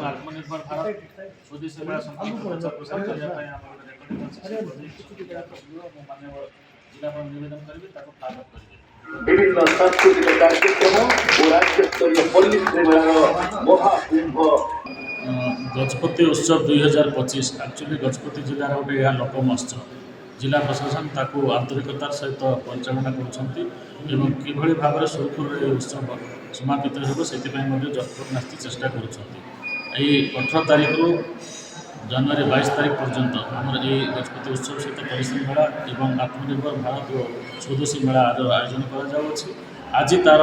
आत्मनिर्भर भारत स्वदेशी मेला संकल्प प्रचार प्रसार करने रेकर्डिंग माननीय जिलापाल निवेदन करेंगे फ्लाग अप करेंगे विभिन्न सांस्कृतिक कार्यक्रम और राज्य स्तरीय पल्ली मेलार महाकुंभ गजपति उत्सव 2025 एक्चुअली गजपति जिलार गोटे यह लोक महोत्सव जिला प्रशासन ताकू आंतरिकतार सहित परिचालना करुँच किभली भाव में सुरखुर उत्सव समापित हो से जजपुर नास्ती चेष्टा कर18 तारीख रु जनवरी 22 तारीख पर्यंत आमर ये गजपति उत्सव सहित परिश्रम मेला और आत्मनिर्भर भारत और स्वदेशी मेला आयोजन आज तार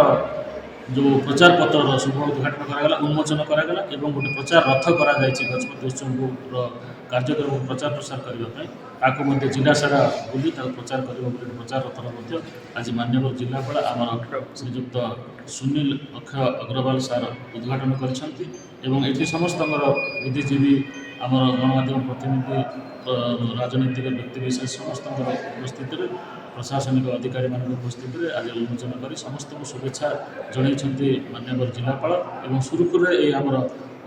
जो प्रचार पत्र शुभ उद्घाटन करागला उन्मोचन करागला एवं गोटे प्रचार रथ करा गजपति उत्सव कार्यक्रम प्रचार प्रसार करने जिला सारा बुली प्रचार कर प्रचार रथर आज माननीय जिलापाल आमर श्रीजुक्त सुनील अक्षय अग्रवाल सार उद्घाटन कर समस्त बुद्धिजीवी आमर गणमाध्यम प्रतिनिधि राजनीतिक व्यक्तिविशेष समस्त उपस्थित प्रशासनिक अधिकारी मान उपस्थित आज उन्मोचन कर समस्त को शुभेच्छा जनइंट माननीय जिलापाल और सुरखुर आमर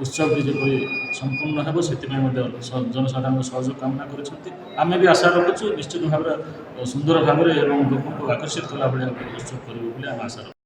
उत्सव जपरी संपूर्ण हो से जनसाधारण सहयोग कामना करें भी आशा रखुँ निश्चित भाव सुंदर भाव में लोक आकर्षित कला भाया उत्सव करें आशा रखुँ।